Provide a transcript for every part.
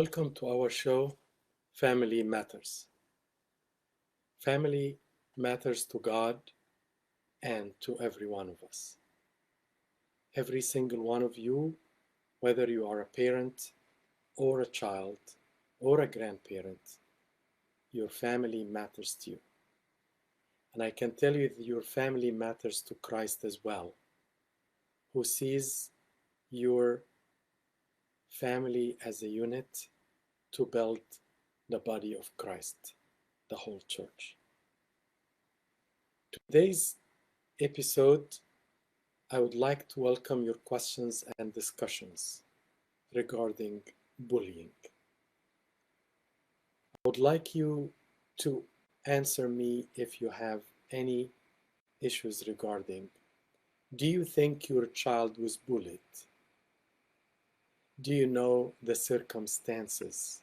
Welcome to our show, Family Matters. Family matters to God and to every one of us. Every single one of you, whether you are a parent or a child or a grandparent, your family matters to you. And I can tell you that your family matters to Christ as well, who sees your family as a unit to build the body of Christ, the whole church. Today's episode, I would like to welcome your questions and discussions regarding bullying. I would like you to answer me if you have any issues regarding: do you think your child was bullied? Do you know the circumstances?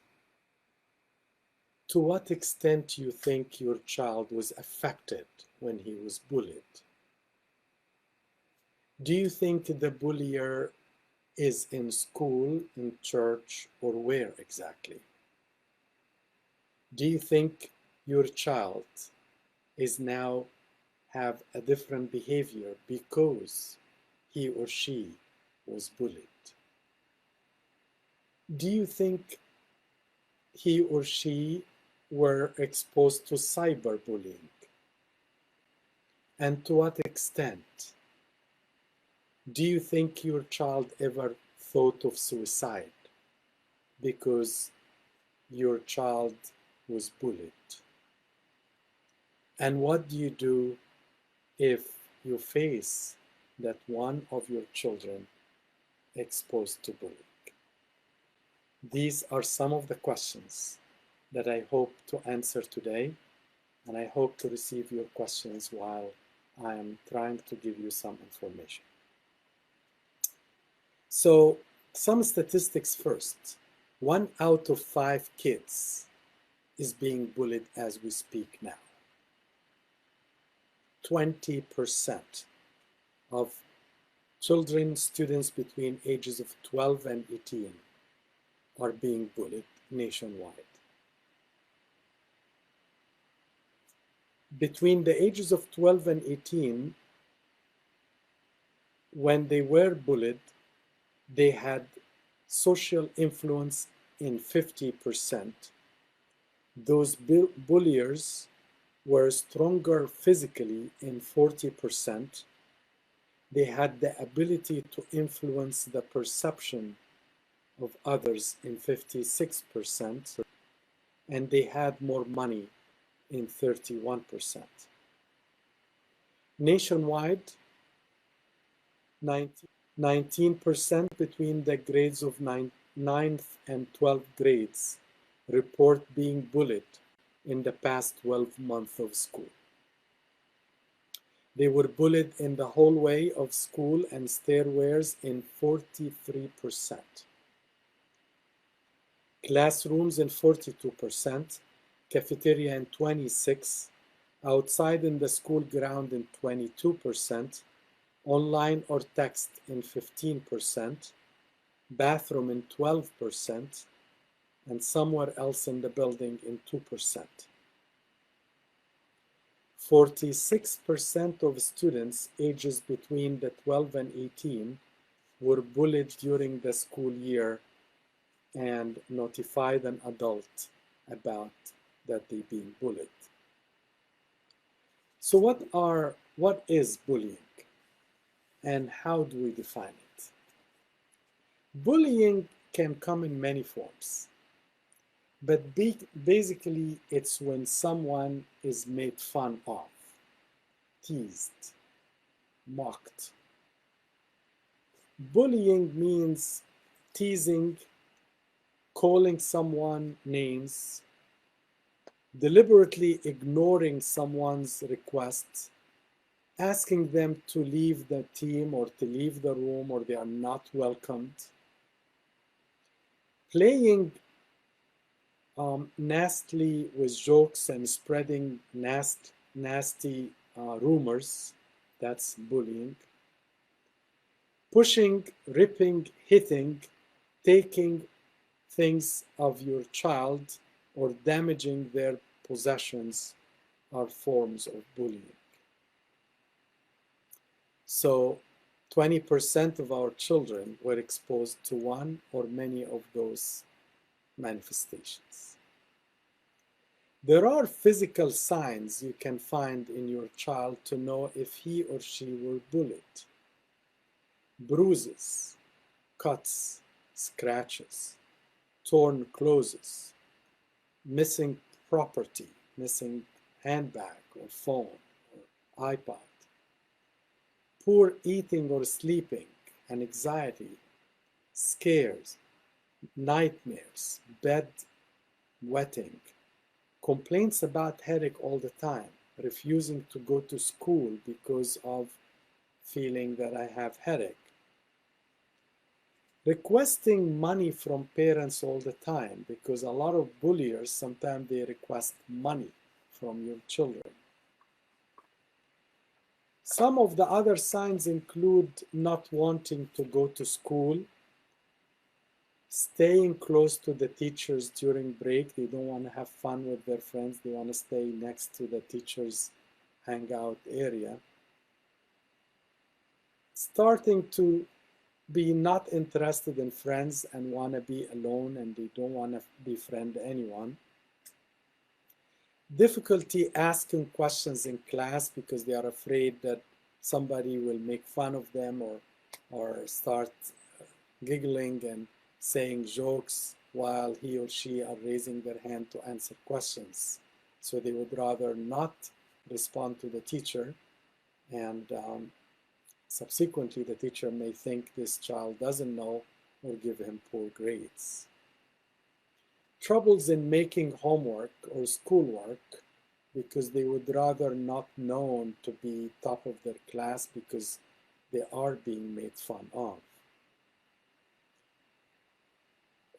To what extent do you think your child was affected when he was bullied? Do you think the bullier is in school, in church, or where exactly? Do you think your child is now have a different behavior because he or she was bullied? Do you think he or she were exposed to cyberbullying? And to what extent? Do you think your child ever thought of suicide because your child was bullied? And what do you do if you face that one of your children exposed to bullying? These are some of the questions that I hope to answer today, and I hope to receive your questions while I am trying to give you some information. So, some statistics first. 1 out of 5 kids is being bullied as we speak now. 20% of children, students between ages of 12 and 18 are being bullied nationwide. Between the ages of 12 and 18, when they were bullied, they had social influence in 50%. Those bulliers were stronger physically in 40%. They had the ability to influence the perception of others in 56%, and they had more money in 31%. Nationwide, 19% between the grades of 9th and 12th grades report being bullied in the past 12 months of school. They were bullied in the hallway of school and stairways in 43%. Classrooms in 42%, cafeteria in 26%, outside in the school ground in 22%, online or text in 15%, bathroom in 12%, and somewhere else in the building in 2%. 46% of students ages between the 12 and 18 were bullied during the school year and notified an adult about that they've been bullied. So what is bullying and how do we define it? Bullying can come in many forms, but basically it's when someone is made fun of, teased, mocked. Bullying means teasing, calling someone names, deliberately ignoring someone's request, asking them to leave the team or to leave the room or they are not welcomed, playing nastily with jokes and spreading nasty rumors, that's bullying, pushing, ripping, hitting, taking things of your child or damaging their possessions are forms of bullying. So 20% of our children were exposed to one or many of those manifestations. There are physical signs you can find in your child to know if he or she were bullied. Bruises, cuts, scratches, torn clothes, missing property, missing handbag or phone or iPod, poor eating or sleeping, and anxiety, scares, nightmares, bed wetting, complaints about headache all the time, refusing to go to school because of feeling that I have headache, requesting money from parents all the time, because a lot of bulliers, sometimes they request money from your children. Some of the other signs include not wanting to go to school, staying close to the teachers during break. They don't want to have fun with their friends. They want to stay next to the teachers' hangout area. Starting to be not interested in friends and want to be alone, and they don't want to befriend anyone. Difficulty asking questions in class because they are afraid that somebody will make fun of them or start giggling and saying jokes while he or she are raising their hand to answer questions. So they would rather not respond to the teacher, and subsequently the teacher may think this child doesn't know or give him poor grades. Troubles in making homework or schoolwork because they would rather not known to be top of their class because they are being made fun of.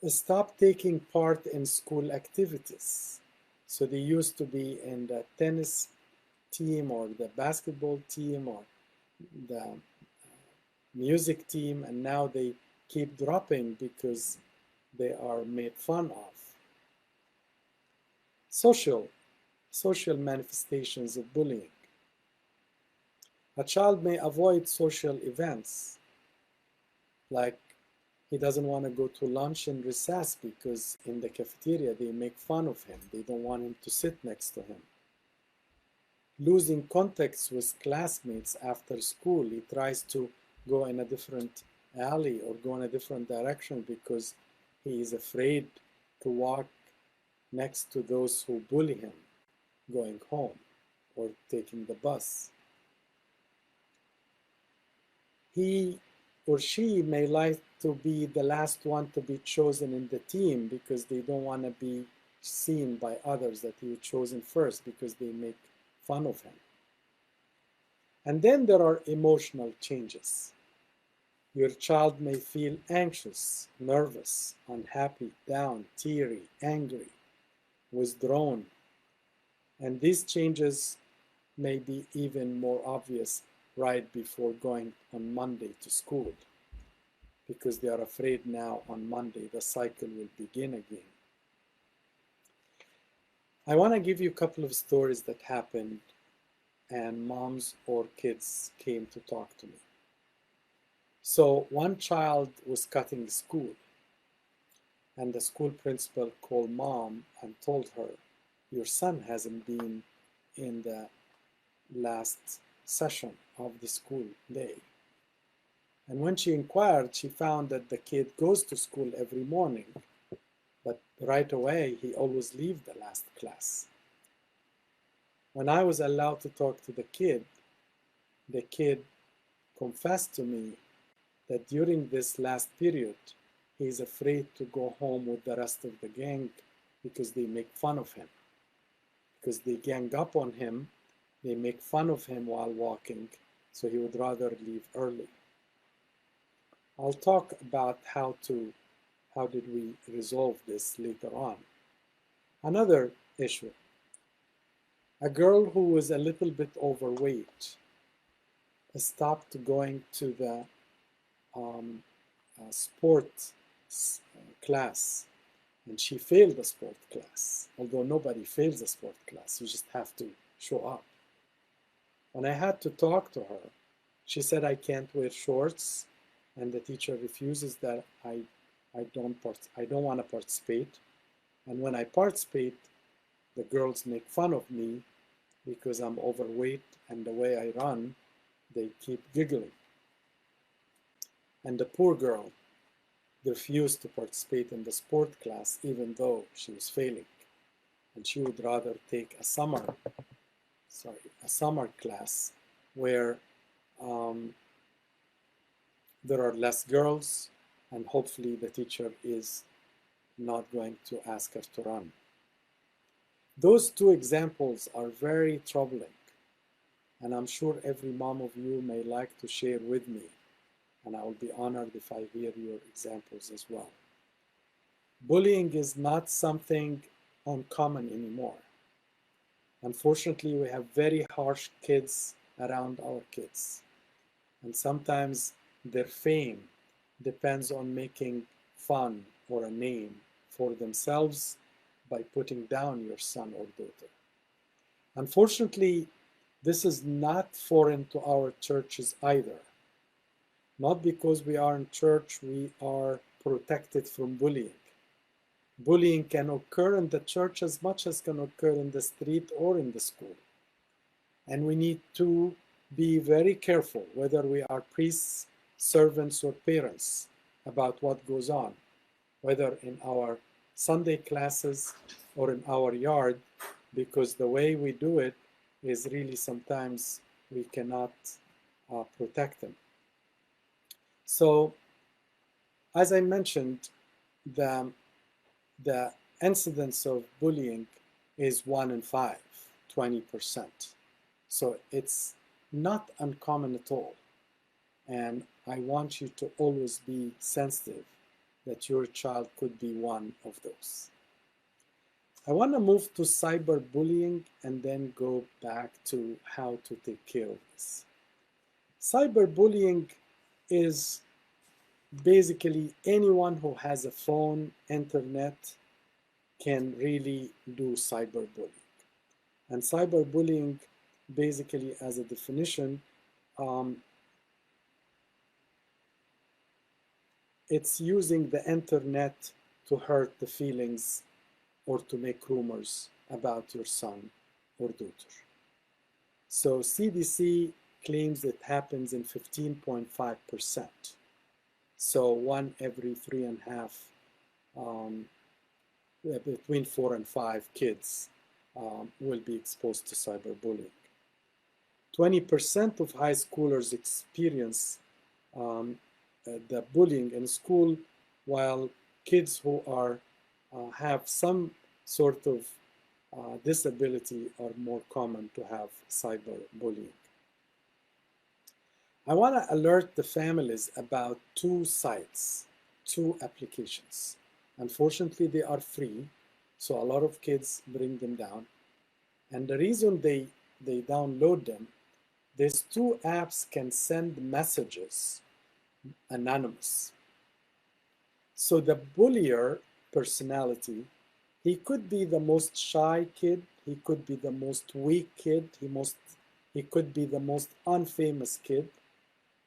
Stop taking part in school activities. So they used to be in the tennis team or the basketball team or the music team, and now they keep dropping because they are made fun of. Social manifestations of bullying. A child may avoid social events, like he doesn't want to go to lunch in recess because in the cafeteria they make fun of him. They don't want him to sit next to him. Losing contacts with classmates after school. He tries to go in a different alley or go in a different direction because he is afraid to walk next to those who bully him going home or taking the bus. He or she may like to be the last one to be chosen in the team because they don't want to be seen by others that he was chosen first because they make fun of him. And then there are emotional changes. Your child may feel anxious, nervous, unhappy, down, teary, angry, withdrawn. And these changes may be even more obvious right before going on Monday to school, because they are afraid now on Monday the cycle will begin again. I want to give you a couple of stories that happened and moms or kids came to talk to me. So one child was cutting school, and the school principal called mom and told her, your son hasn't been in the last session of the school day. And when she inquired, she found that the kid goes to school every morning, but right away he always leaves the last class. When I was allowed to talk to the kid confessed to me that during this last period, he is afraid to go home with the rest of the gang because they make fun of him. Because they gang up on him, they make fun of him while walking, so he would rather leave early. I'll talk about how did we resolve this later on. Another issue. A girl who was a little bit overweight stopped going to the sport class and she failed the sport class. Although nobody fails a sport class, you just have to show up. When I had to talk to her, she said I can't wear shorts, and the teacher refuses that I don't want to participate. And when I participate, the girls make fun of me because I'm overweight and the way I run, they keep giggling. And the poor girl refused to participate in the sport class even though she was failing. And she would rather take a summer class where there are less girls and hopefully the teacher is not going to ask her to run. Those two examples are very troubling, and I'm sure every mom of you may like to share with me, and I will be honored if I hear your examples as well. Bullying is not something uncommon anymore. Unfortunately, we have very harsh kids around our kids, and sometimes their fame depends on making fun or a name for themselves by putting down your son or daughter. Unfortunately, this is not foreign to our churches either. Not because we are in church, we are protected from bullying. Bullying can occur in the church as much as can occur in the street or in the school. And we need to be very careful, whether we are priests, servants, or parents, about what goes on, whether in our Sunday classes or in our yard, because the way we do it is really sometimes we cannot protect them. So, as I mentioned, the incidence of bullying is 1 in 5, 20%. So it's not uncommon at all. And I want you to always be sensitive that your child could be one of those. I want to move to cyberbullying and then go back to how to take care of this. Cyberbullying is basically anyone who has a phone, internet, can really do cyberbullying. And cyberbullying, basically as a definition, it's using the internet to hurt the feelings or to make rumors about your son or daughter. So CDC claims it happens in 15.5%. So 1 every 3.5, between 4 and 5 kids will be exposed to cyberbullying. 20% of high schoolers experience the bullying in school, while kids who are have some sort of disability are more common to have cyberbullying. I want to alert the families about 2 sites, 2 applications. Unfortunately, they are free, so a lot of kids bring them down. And the reason they download them, these 2 apps can send messages anonymous. So the bullier personality, he could be the most shy kid, he could be the most weak kid, he could be the most unfamous kid,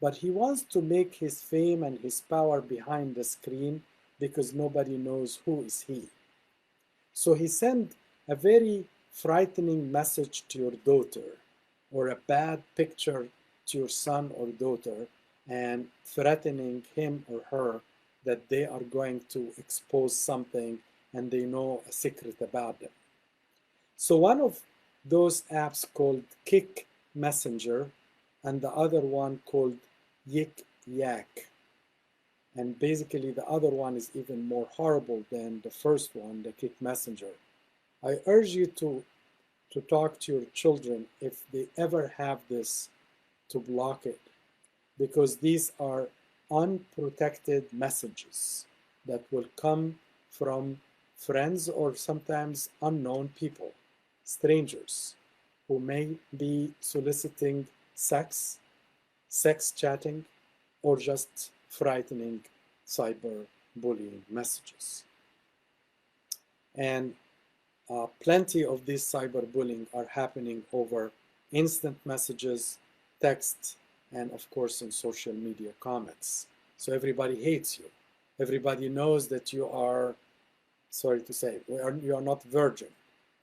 but he wants to make his fame and his power behind the screen because nobody knows who is he. So he sent a very frightening message to your daughter or a bad picture to your son or daughter and threatening him or her that they are going to expose something and they know a secret about them. So one of those apps called Kick Messenger and the other one called Yik Yak. And basically the other one is even more horrible than the first one, the Kick Messenger. I urge you to talk to your children if they ever have this to block it, because these are unprotected messages that will come from friends or sometimes unknown people, strangers, who may be soliciting sex chatting, or just frightening cyberbullying messages. And plenty of these cyberbullying are happening over instant messages, text, and of course in social media comments. So everybody hates you. Everybody knows that you are, sorry to say, you are not virgin.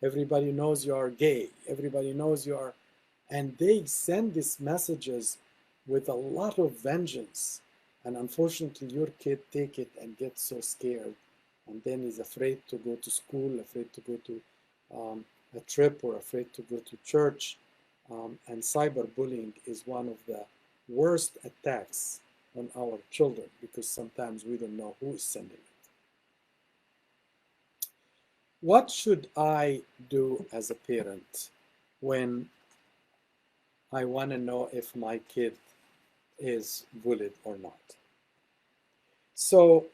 Everybody knows you are gay. Everybody knows you are, and they send these messages with a lot of vengeance. And unfortunately, your kid take it and gets so scared, and then is afraid to go to school, afraid to go to a trip, or afraid to go to church. And cyberbullying is one of the worst attacks on our children because sometimes we don't know who is sending it. What should I do as a parent when I want to know if my kid is bullied or not? So,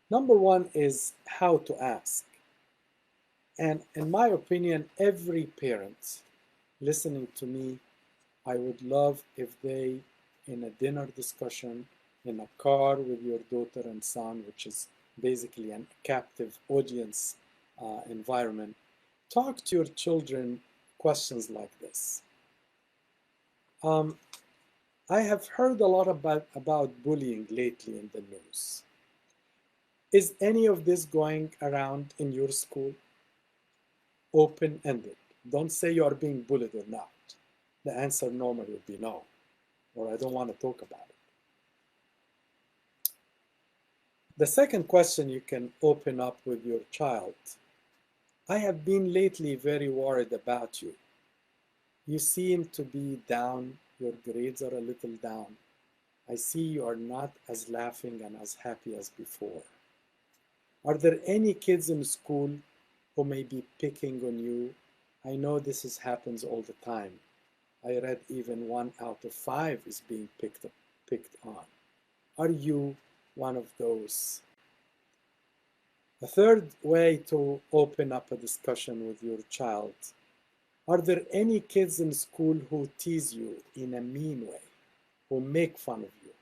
number one is how to ask. And in my opinion, every parent listening to me, I would love if they, in a dinner discussion, in a car with your daughter and son, which is basically a captive audience environment, talk to your children questions like this. I have heard a lot about bullying lately in the news. Is any of this going around in your school? Open-ended. Don't say you are being bullied or not. The answer normally would be no, or I don't want to talk about it. The second question you can open up with your child. I have been lately very worried about you. You seem to be down. Your grades are a little down. I see you are not as laughing and as happy as before. Are there any kids in school who may be picking on you? I know this happens all the time. I read even 1 out of 5 is being picked on. Are you one of those? A third way to open up a discussion with your child. Are there any kids in school who tease you in a mean way, who make fun of you,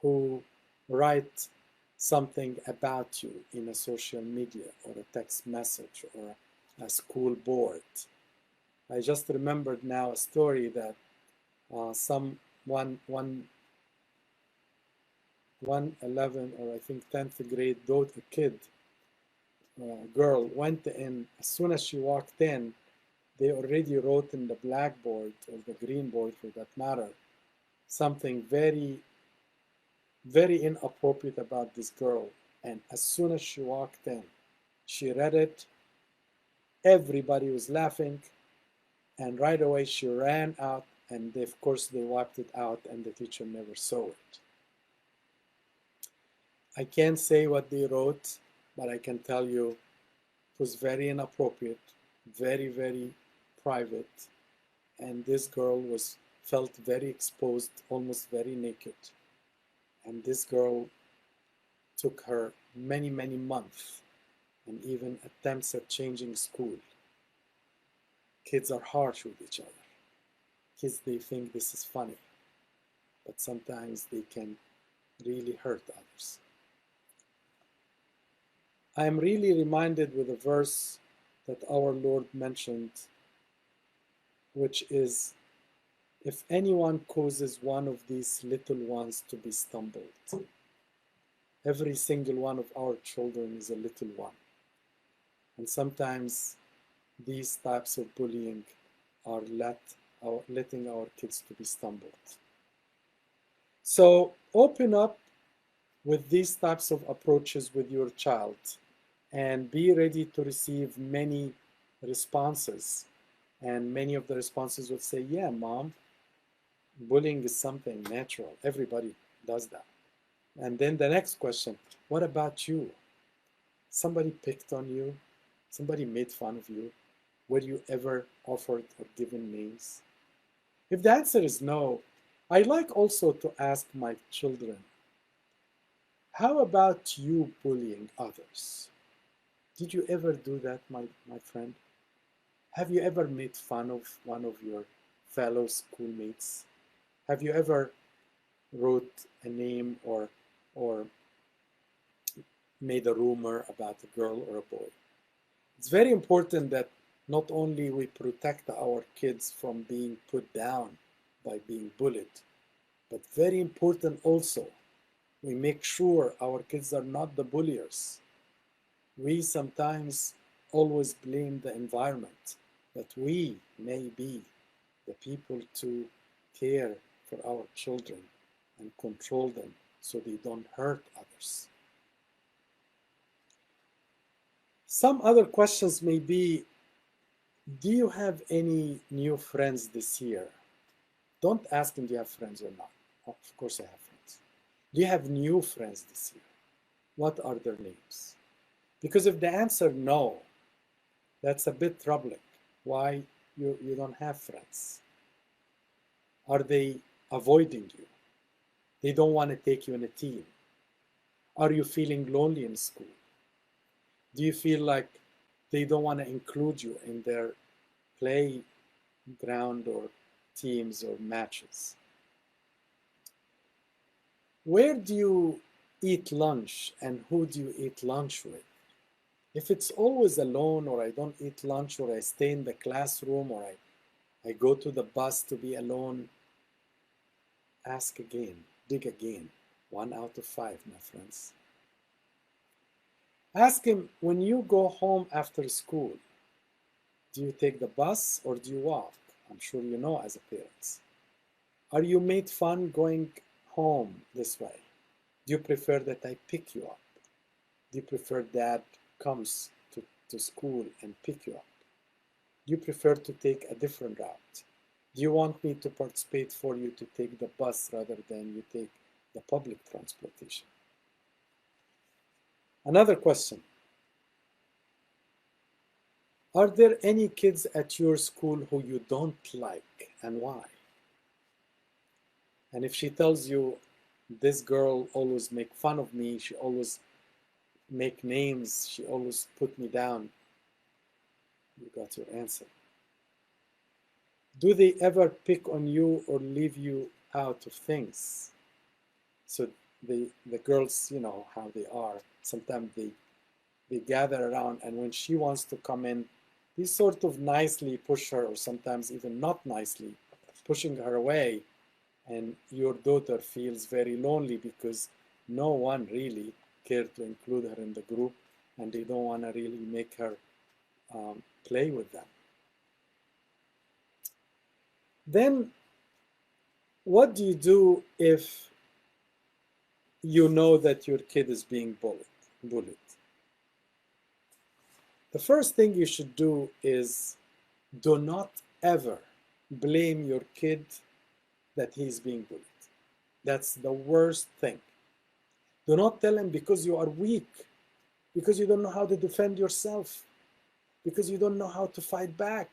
who write something about you in a social media or a text message or a school board? I just remembered now a story that one 11 or I think 10th grade kid, girl, went in. As soon as she walked in, they already wrote in the blackboard or the green board for that matter something very, very inappropriate about this girl. And as soon as she walked in, she read it. Everybody was laughing, and right away she ran out, and they, of course they wiped it out, and the teacher never saw it. I can't say what they wrote, but I can tell you it was very inappropriate, very, very private, and this girl felt very exposed, almost very naked. And this girl took her many, many months and even attempts at changing school. Kids are harsh with each other. Kids, they think this is funny, but sometimes they can really hurt others. I am really reminded with a verse that our Lord mentioned, which is, if anyone causes one of these little ones to be stumbled. Every single one of our children is a little one. And sometimes these types of bullying are letting our kids to be stumbled. So open up with these types of approaches with your child and be ready to receive many responses. And many of the responses will say, yeah, mom, bullying is something natural. Everybody does that. And then the next question, what about you? Somebody picked on you? Somebody made fun of you? Were you ever offered or given names? If the answer is no, I like also to ask my children, how about you bullying others? Did you ever do that, my friend? Have you ever made fun of one of your fellow schoolmates? Have you ever wrote a name or made a rumor about a girl or a boy? It's very important that not only we protect our kids from being put down by being bullied, but very important also, we make sure our kids are not the bulliers. We sometimes always blame the environment, but we may be the people to care for our children and control them so they don't hurt others. Some other questions may be, do you have any new friends this year? Don't ask them, do you have friends or not? Of course I have friends. Do you have new friends this year? What are their names? Because if the answer no, that's a bit troubling. Why you don't have friends? Are they avoiding you? They don't want to take you in a team. Are you feeling lonely in school? Do you feel like they don't want to include you in their playground or teams or matches? Where do you eat lunch and who do you eat lunch with? If it's always alone, or I don't eat lunch, or I stay in the classroom, or I go to the bus to be alone, ask again, dig again. 1 out of 5, my friends. Ask him, when you go home after school, do you take the bus or do you walk? I'm sure you know as a parent. Are you made fun going home this way? Do you prefer that I pick you up? Do you prefer dad comes to school and pick you up? Do you prefer to take a different route? Do you want me to participate for you to take the bus rather than you take the public transportation? Another question. Are there any kids at your school who you don't like and why? And if she tells you, this girl always make fun of me, she always make names, she always put me down, you got your answer. Do they ever pick on you or leave you out of things? So the girls, you know how they are. Sometimes they gather around, and when she wants to come in, they sort of nicely push her, or sometimes even not nicely, pushing her away. And your daughter feels very lonely because no one really cared to include her in the group, and they don't want to really make her play with them. Then, what do you do if you know that your kid is being bullied? The first thing you should do is do not ever blame your kid that he's being bullied. That's the worst thing. Do not tell him because you are weak, because you don't know how to defend yourself, because you don't know how to fight back.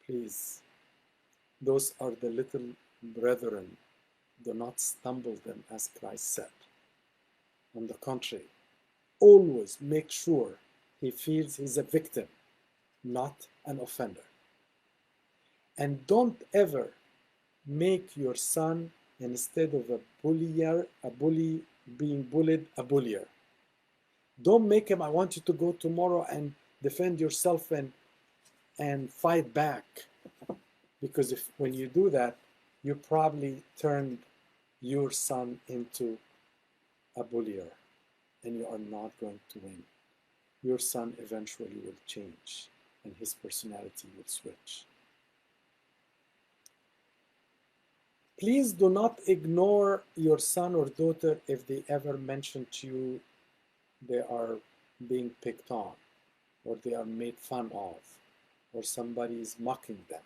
Please, those are the little brethren. Do not stumble them, as Christ said. On the contrary, always make sure he feels he's a victim, not an offender. And don't ever make your son, instead of a bully being bullied, a bullier. Don't make him, I want you to go tomorrow and defend yourself and fight back. Because when you do that, you probably turned your son into a bullier, and you are not going to win. Your son eventually will change, and his personality will switch. Please do not ignore your son or daughter if they ever mention to you they are being picked on, or they are made fun of, or somebody is mocking them,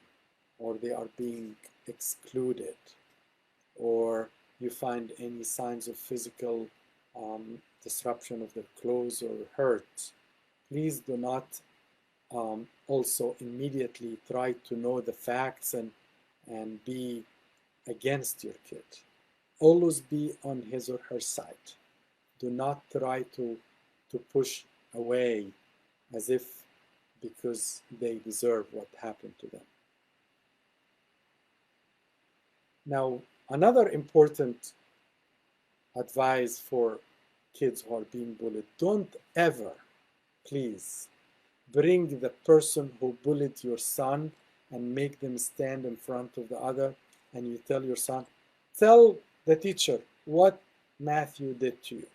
or they are being excluded, or you find any signs of physical disruption of their clothes or hurt. Please do not also immediately try to know the facts and be against your kid. Always be on his or her side. Do not try to push away as if because they deserve what happened to them. Now, another important advice for kids who are being bullied, don't ever, please, Bring the person who bullied your son and make them stand in front of the other, and you tell your son, tell the teacher what Matthew did to you.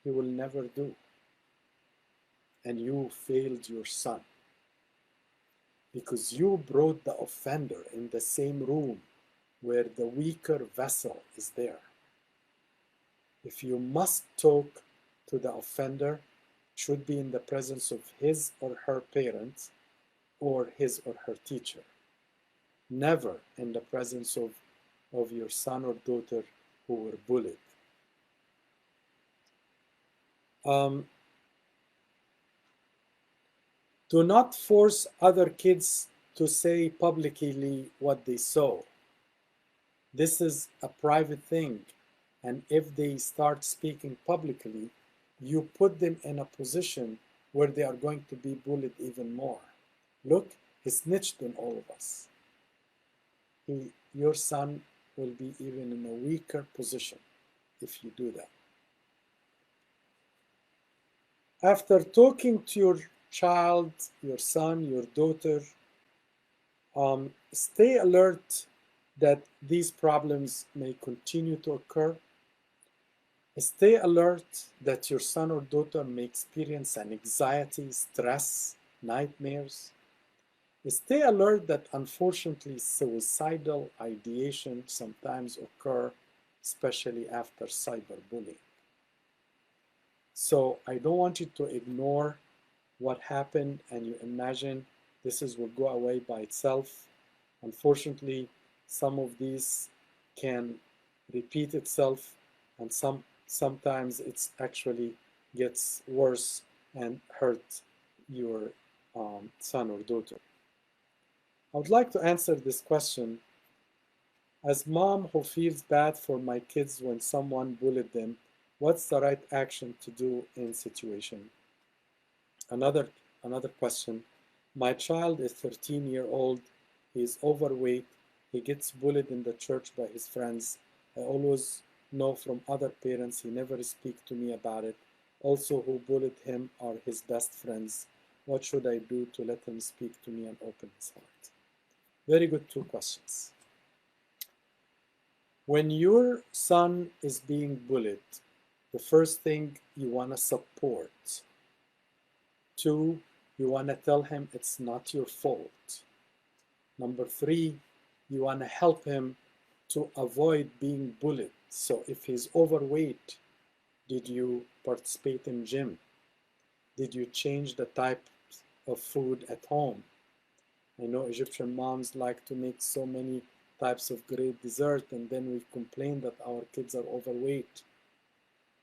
He will never do. And you failed your son because you brought the offender in the same room where the weaker vessel is there. If you must talk to the offender, it should be in the presence of his or her parents or his or her teacher. Never in the presence of your son or daughter who were bullied. Do not force other kids to say publicly what they saw. This is a private thing, and if they start speaking publicly, you put them in a position where they are going to be bullied even more. Look, he snitched on all of us. Your son will be even in a weaker position if you do that. After talking to your child, your son, your daughter, stay alert that these problems may continue to occur. Stay alert that your son or daughter may experience an anxiety, stress, nightmares. Stay alert that unfortunately suicidal ideation sometimes occur, especially after cyberbullying. So I don't want you to ignore what happened and you imagine this will go away by itself. Unfortunately, some of these can repeat itself, and sometimes it's actually gets worse and hurt your son or daughter. I would like to answer this question. As mom who feels bad for my kids when someone bullied them, what's the right action to do in situation? Another question. My child is 13-year-old. He is overweight. He gets bullied in the church by his friends. I always know from other parents he never speaks to me about it. Also, who bullied him are his best friends. What should I do to let him speak to me and open his heart? Very good, 2 questions. When your son is being bullied, the first thing you want to support. 2, you want to tell him it's not your fault. Number 3, you want to help him to avoid being bullied. So if he's overweight, did you participate in gym? Did you change the type of food at home? I know Egyptian moms like to make so many types of great dessert, and then we complain that our kids are overweight.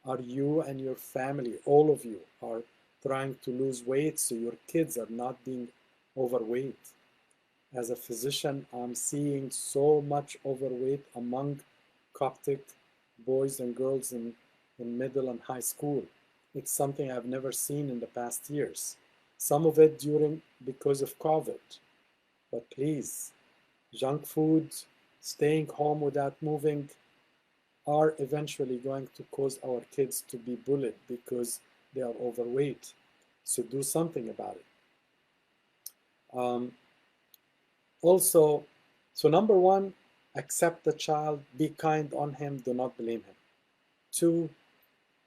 Are you and your family, all of you, are trying to lose weight so your kids are not being overweight? As a physician, I'm seeing so much overweight among Coptic boys and girls in middle and high school. It's something I've never seen in the past years. Some of it because of COVID. But please, junk food, staying home without moving are eventually going to cause our kids to be bullied because they are overweight. So do something about it. Also, so number 1, accept the child, be kind on him, do not blame him. 2,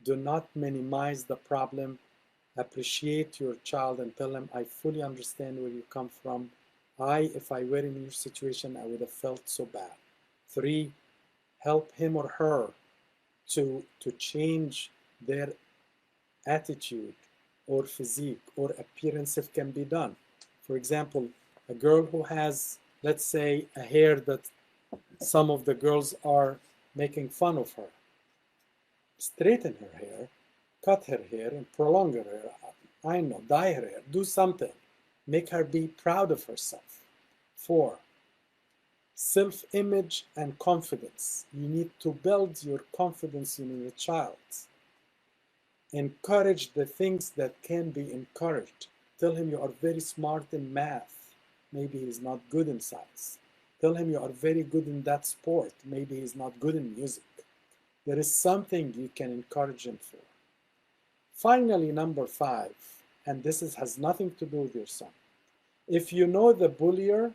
do not minimize the problem. Appreciate your child and tell him, I fully understand where you come from. If I were in your situation, I would have felt so bad. 3, help him or her to change their attitude or physique or appearance if can be done. For example, a girl who has, let's say, a hair that some of the girls are making fun of her. Straighten her hair, cut her hair, and prolong her hair. I know, dye her hair, do something. Make her be proud of herself. 4, self-image and confidence. You need to build your confidence in your child. Encourage the things that can be encouraged. Tell him you are very smart in math. Maybe he's not good in science. Tell him you are very good in that sport. Maybe he's not good in music. There is something you can encourage him for. Finally, number 5, and has nothing to do with your son. If you know the bullier,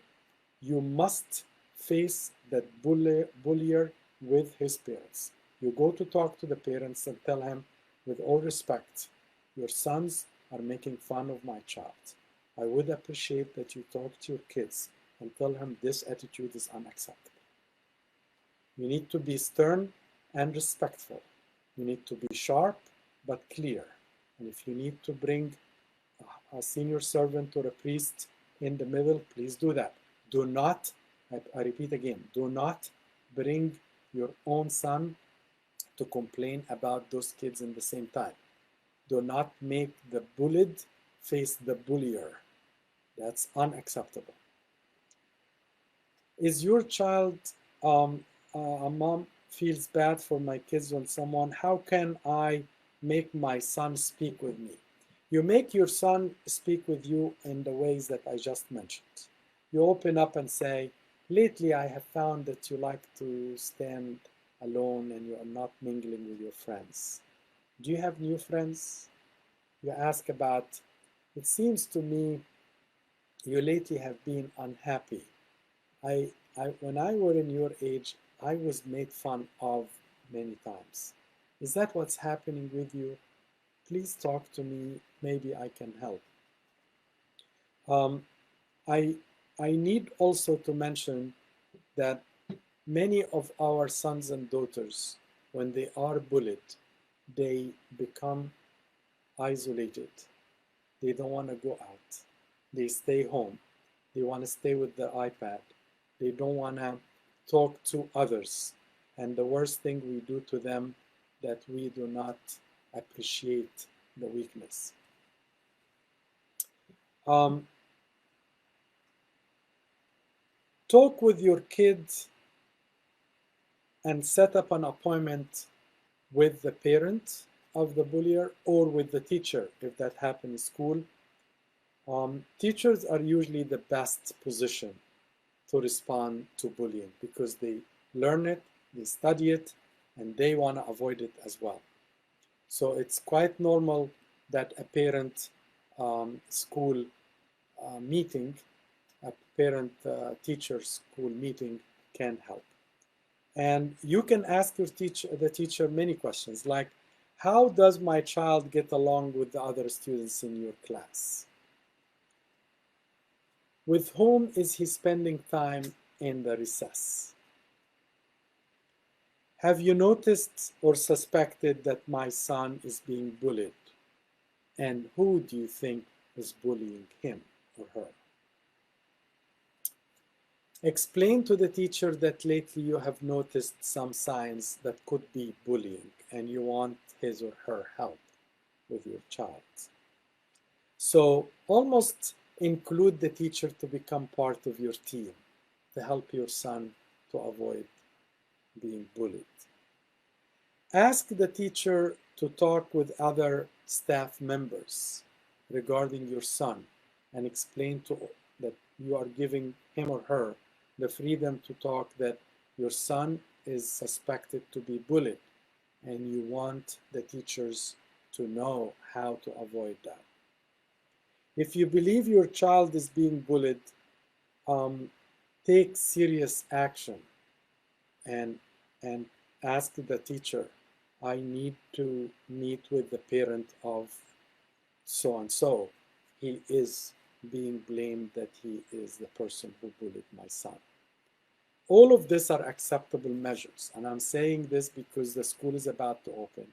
you must face that bullier with his parents. You go to talk to the parents and tell him, with all respect, your sons are making fun of my child. I would appreciate that you talk to your kids and tell him this attitude is unacceptable. You need to be stern and respectful. You need to be sharp but clear. And if you need to bring a senior servant or a priest in the middle, please do that. Do not, I repeat again, do not bring your own son to complain about those kids in the same time. Do not make the bullied face the bullier. That's unacceptable. Is your child, a mom feels bad for my kids when someone, how can I make my son speak with me? You make your son speak with you in the ways that I just mentioned. You open up and say, lately I have found that you like to stand alone and you are not mingling with your friends. Do you have new friends? You ask about, it seems to me you lately have been unhappy. When I were in your age, I was made fun of many times. Is that what's happening with you? Please talk to me. Maybe I can help. I need also to mention that many of our sons and daughters, when they are bullied, they become isolated. They don't want to go out. They stay home. They want to stay with their iPad. They don't want to talk to others. And the worst thing we do to them, that we do not appreciate the weakness. Talk with your kids and set up an appointment with the parent of the bullier or with the teacher if that happens in school. Teachers are usually the best position to respond to bullying because they learn it, they study it, and they want to avoid it as well. So it's quite normal that a parent school meeting, a parent teacher school meeting can help. And you can ask the teacher many questions like, how does my child get along with the other students in your class? With whom is he spending time in the recess? Have you noticed or suspected that my son is being bullied? And who do you think is bullying him or her? Explain to the teacher that lately you have noticed some signs that could be bullying and you want his or her help with your child. So almost include the teacher to become part of your team to help your son to avoid being bullied. Ask the teacher to talk with other staff members regarding your son and explain that you are giving him or her the freedom to talk, that your son is suspected to be bullied and you want the teachers to know how to avoid that. If you believe your child is being bullied, take serious action and ask the teacher, I need to meet with the parent of so and so. He is being blamed that he is the person who bullied my son. All of these are acceptable measures, and I'm saying this because the school is about to open,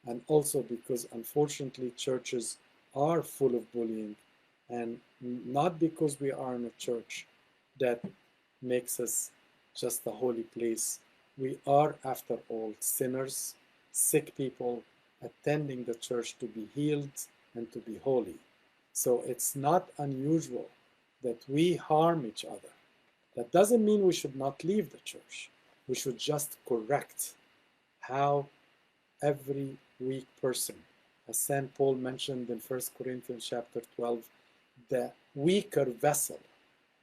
and also because unfortunately churches are full of bullying, and not because we are in a church that makes us just a holy place. We are, after all, sinners, sick people attending the church to be healed and to be holy. So it's not unusual that we harm each other. That doesn't mean we should not leave the church. We should just correct how every weak person, as St. Paul mentioned in 1 Corinthians chapter 12, the weaker vessel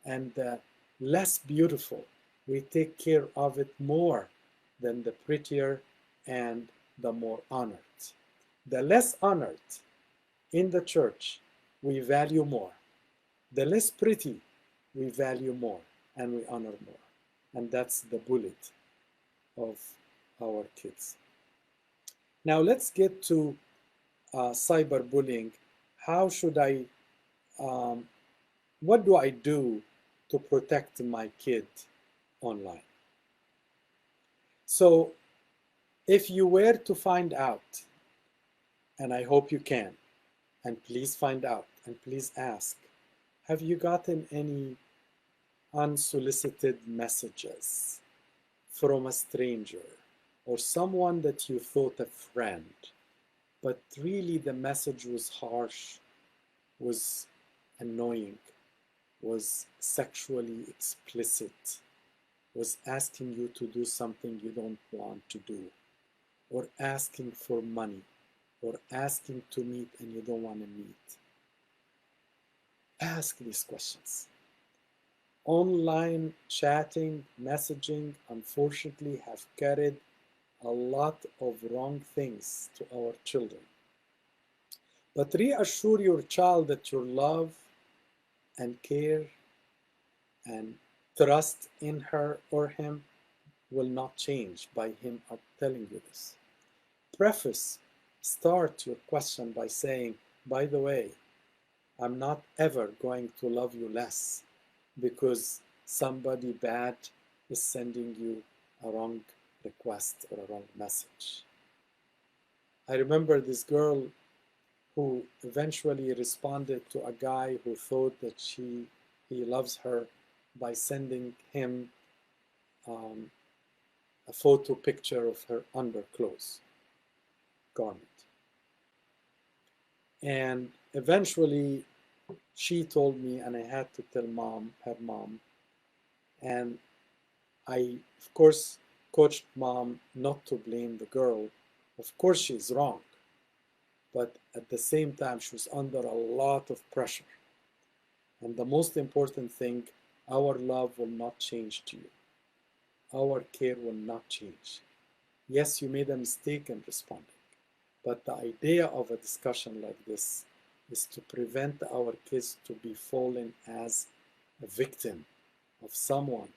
and the less beautiful, we take care of it more than the prettier and the more honored. The less honored in the church we value more. The less pretty, we value more and we honor more. And that's the bullet of our kids. Now let's get to cyberbullying. How should um, what do I do to protect my kid online? So if you were to find out, and I hope you can, and please find out, and please ask, have you gotten any unsolicited messages from a stranger or someone that you thought a friend, but really the message was harsh, was annoying, was sexually explicit, was asking you to do something you don't want to do, or asking for money, or asking to meet and you don't want to meet? Ask these questions. Online chatting, messaging, unfortunately, have carried a lot of wrong things to our children. But reassure your child that your love and care and trust in her or him will not change by him telling you this. Start your question by saying, by the way, I'm not ever going to love you less because somebody bad is sending you a wrong request or a wrong message. I remember this girl who eventually responded to a guy who thought that he loves her by sending him a photo picture of her underclothes garment. And eventually she told me, and I had to tell her mom, and I, of course, coached mom not to blame the girl. Of course, she's wrong. But at the same time, she was under a lot of pressure. And the most important thing, our love will not change to you. Our care will not change. Yes, you made a mistake in responding. But the idea of a discussion like this is to prevent our kids to be fallen as a victim of someone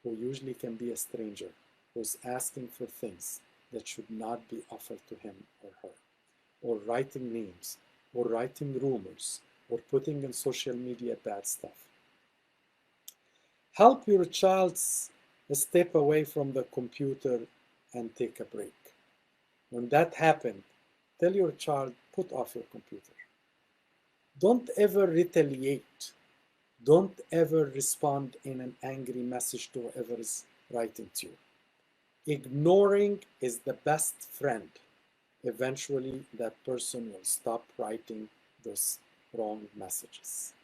who usually can be a stranger, who's asking for things that should not be offered to him or her, or writing names, or writing rumors, or putting in social media bad stuff. Help your child step away from the computer and take a break. When that happens, tell your child, put off your computer. Don't ever retaliate. Don't ever respond in an angry message to whoever is writing to you. Ignoring is the best friend. Eventually, that person will stop writing those wrong messages.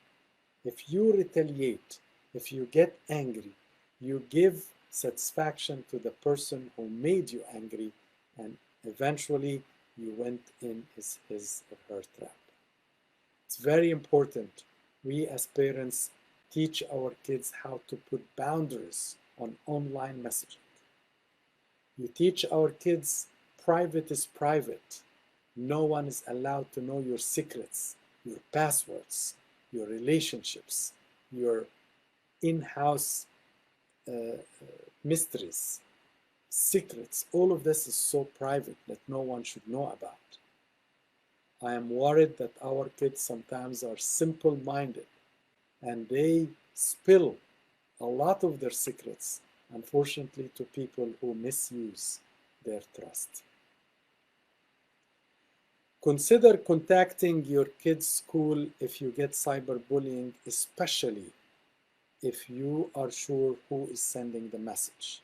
If you retaliate, if you get angry, you give satisfaction to the person who made you angry, and eventually you went in his or her trap. It's very important. We as parents teach our kids how to put boundaries on online messaging. You teach our kids private is private. No one is allowed to know your secrets, your passwords, your relationships, your in-house mysteries, secrets. All of this is so private that no one should know about. I am worried that our kids sometimes are simple-minded and they spill a lot of their secrets, unfortunately, to people who misuse their trust. Consider contacting your kid's school if you get cyberbullying, especially if you are sure who is sending the message.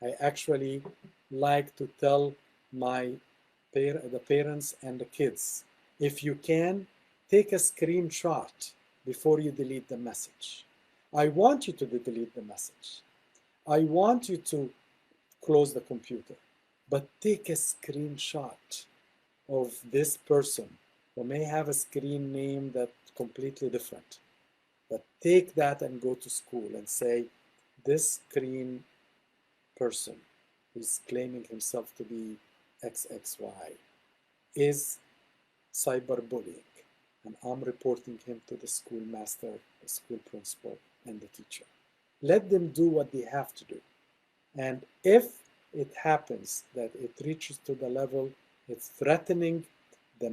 I actually like to tell the parents and the kids, if you can, take a screenshot before you delete the message. I want you to delete the message. I want you to close the computer, but take a screenshot of this person who may have a screen name that's completely different. But take that and go to school and say, this screen person who's claiming himself to be XXY is cyberbullying. and I'm reporting him to the school master, the school principal, and the teacher. Let them do what they have to do. And if it happens that it reaches to the level it's threatening the,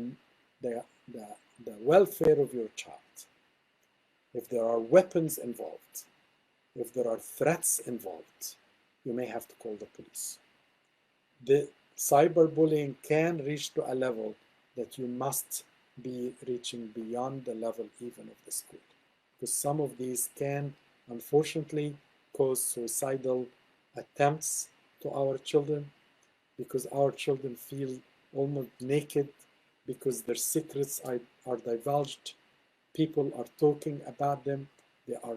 the, the, the welfare of your child, if there are weapons involved, if there are threats involved, you may have to call the police. The cyberbullying can reach to a level that you must be reaching beyond the level even of the school, because some of these can unfortunately cause suicidal attempts to our children, because our children feel almost naked because their secrets are divulged. People are talking about them. They are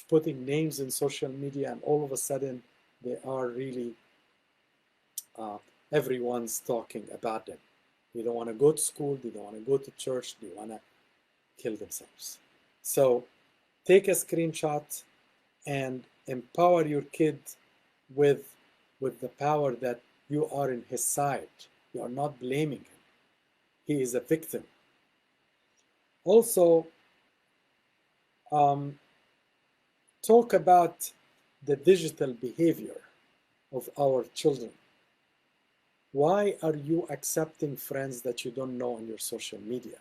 putting names in social media, and all of a sudden they are really everyone's talking about them. They don't want to go to school, they don't want to go to church, they want to kill themselves. So take a screenshot and empower your kid with the power that you are in his side. You are not blaming him. He is a victim. Also, talk about the digital behavior of our children. Why are you accepting friends that you don't know on your social media?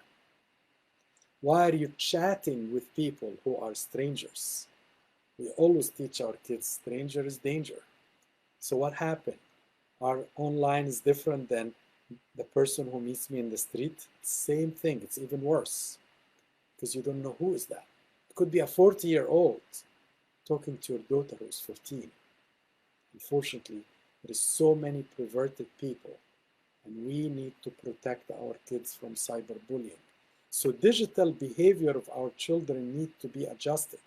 Why are you chatting with people who are strangers? We always teach our kids stranger is danger. So what happened? Our online is different than the person who meets me in the street. Same thing, it's even worse because you don't know who is that. It could be a 40-year-old talking to your daughter who's 14. Unfortunately, there is so many perverted people, and we need to protect our kids from cyberbullying. So digital behavior of our children need to be adjusted.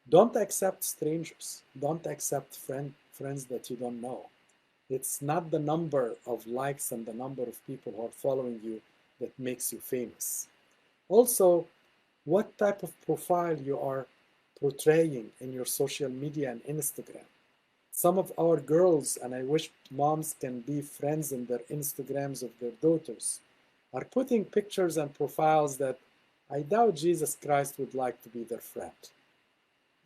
Don't accept strangers. Don't accept friends that you don't know. It's not the number of likes and the number of people who are following you that makes you famous. Also, what type of profile you are portraying in your social media and Instagram. Some of our girls, and I wish moms can be friends in their Instagrams of their daughters, are putting pictures and profiles that I doubt Jesus Christ would like to be their friend.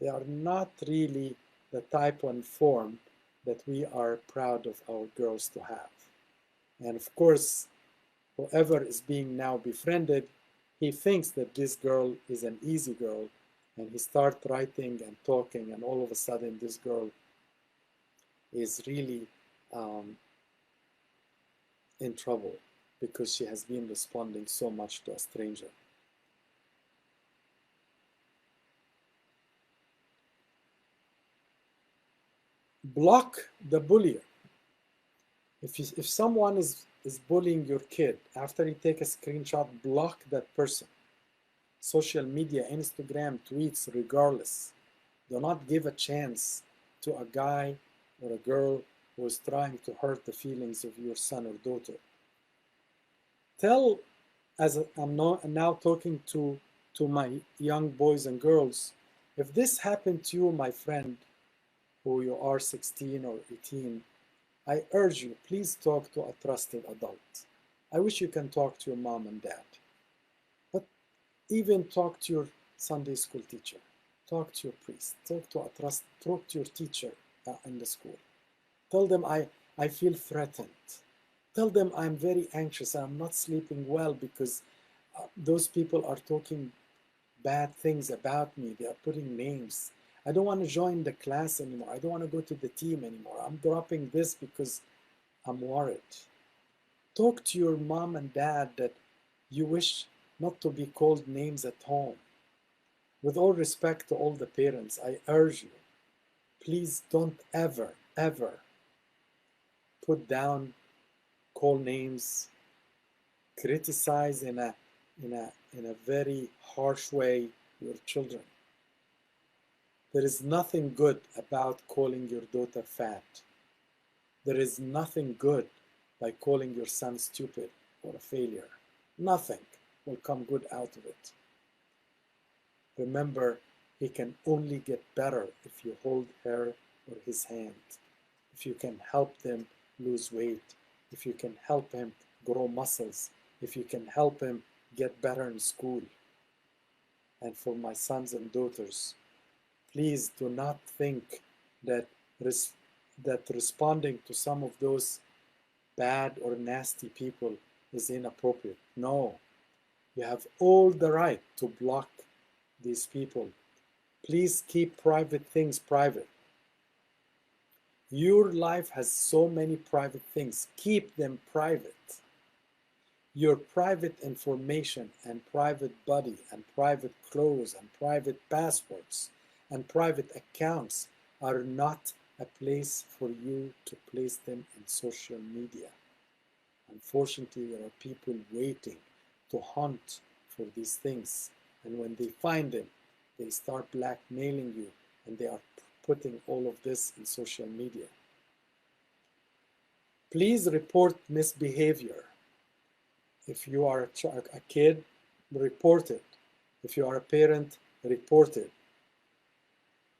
They are not really the type and form that we are proud of our girls to have. And of course, whoever is being now befriended, he thinks that this girl is an easy girl, and he starts writing and talking, and all of a sudden this girl is really in trouble because she has been responding so much to a stranger. Block the bullier. If someone is bullying your kid, after you take a screenshot, block that person. Social media, Instagram, tweets, regardless. Do not give a chance to a guy or a girl who is trying to hurt the feelings of your son or daughter. Tell, as I'm now talking to my young boys and girls, if this happened to you, my friend, who you are 16 or 18, I urge you, please talk to a trusted adult. I wish you can talk to your mom and dad. But even talk to your Sunday school teacher. Talk to your priest. Talk to your teacher in the school. Tell them I feel threatened. Tell them I'm very anxious and I'm not sleeping well because those people are talking bad things about me. They are putting names. I don't want to join the class anymore. I don't want to go to the team anymore. I'm dropping this because I'm worried. Talk to your mom and dad that you wish not to be called names at home. With all respect to all the parents, I urge you, please don't ever, ever put down, call names, criticize in a very harsh way your children. There is nothing good about calling your daughter fat. There is nothing good by calling your son stupid or a failure. Nothing will come good out of it. Remember, he can only get better if you hold her or his hand, if you can help them lose weight, if you can help him grow muscles, if you can help him get better in school. And for my sons and daughters, please do not think that responding to some of those bad or nasty people is inappropriate. No, you have all the right to block these people. Please keep private things private. Your life has so many private things. Keep them private. Your private information and private body and private clothes and private passwords and private accounts are not a place for you to place them in social media. Unfortunately, there are people waiting to hunt for these things. And when they find them, they start blackmailing you and they are putting all of this in social media. Please report misbehavior. If you are a kid, report it. If you are a parent, report it.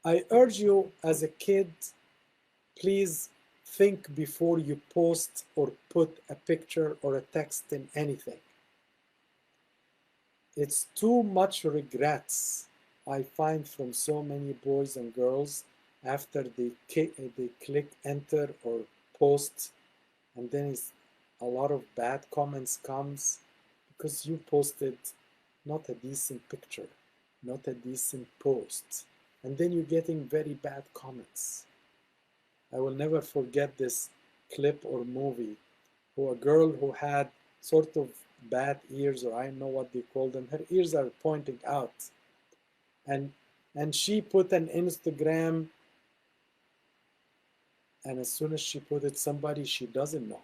I urge you as a kid, please think before you post or put a picture or a text in anything. It's too much regrets I find from so many boys and girls after they click enter or post, and then a lot of bad comments comes because you posted not a decent picture, not a decent post, and then you're getting very bad comments. I will never forget this clip or movie who a girl who had sort of bad ears, or I don't know what they call them. Her ears are pointing out. And she put an Instagram, and as soon as she put it, somebody she doesn't know,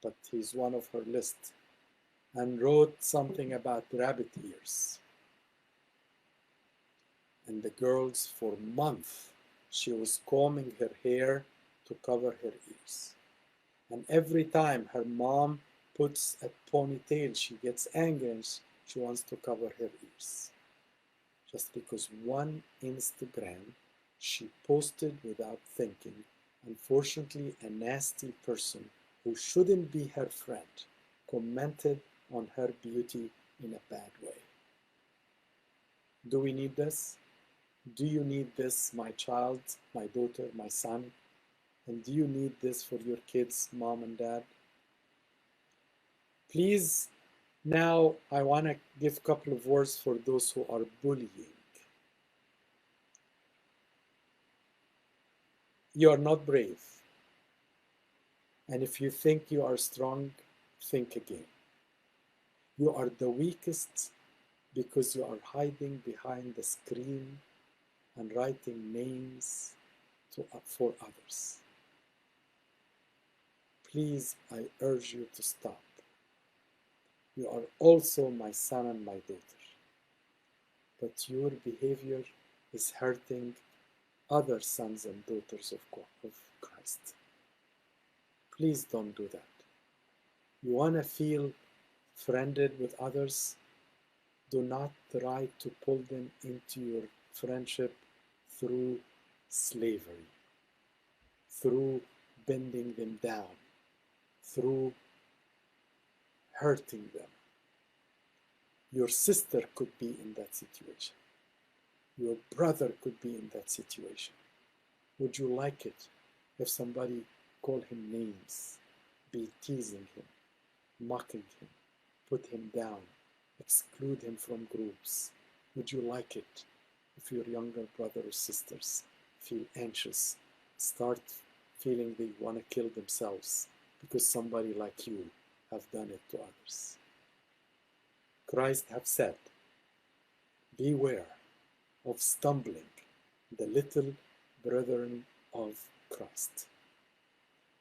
but he's one of her list, and wrote something about rabbit ears. And the girls, for months, she was combing her hair to cover her ears. And every time her mom puts a ponytail, she gets angry and she wants to cover her ears. Just because one Instagram she posted without thinking, unfortunately, a nasty person who shouldn't be her friend commented on her beauty in a bad way. Do we need this? Do you need this, my child, my daughter, my son? And do you need this for your kids, mom and dad? Please, now I want to give a couple of words for those who are bullying. You are not brave. And if you think you are strong, think again. You are the weakest because you are hiding behind the screen and writing names for others. Please, I urge you to stop. You are also my son and my daughter. But your behavior is hurting other sons and daughters of Christ. Please don't do that. You want to feel friended with others? Do not try to pull them into your friendship through slavery, through bending them down, through hurting them. Your sister could be in that situation. Your brother could be in that situation. Would you like it if somebody called him names, be teasing him, mocking him, put him down, exclude him from groups? Would you like it if your younger brother or sisters feel anxious, start feeling they want to kill themselves because somebody like you have done it to others? Christ have said, beware of stumbling the little brethren of Christ.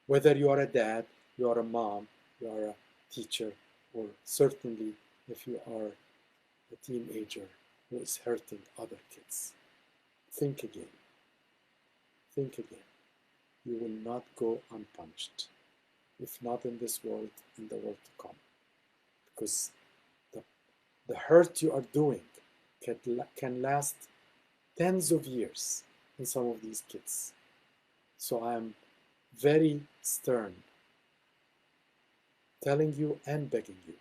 Whether you are a dad, you are a mom, you are a teacher, or certainly if you are a teenager who is hurting other kids. Think again. Think again. You will not go unpunished, if not in this world, in the world to come. Because the hurt you are doing can last tens of years in some of these kids. So I am very stern, telling you and begging you,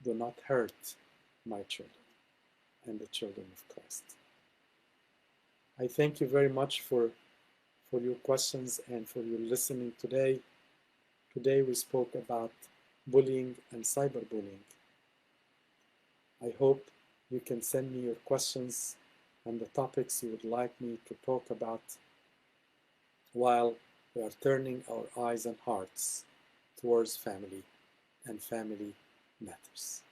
do not hurt my children and the children of Christ. I thank you very much for your questions and for your listening today. Today we spoke about bullying and cyberbullying. I hope you can send me your questions and the topics you would like me to talk about while we are turning our eyes and hearts towards family and family matters.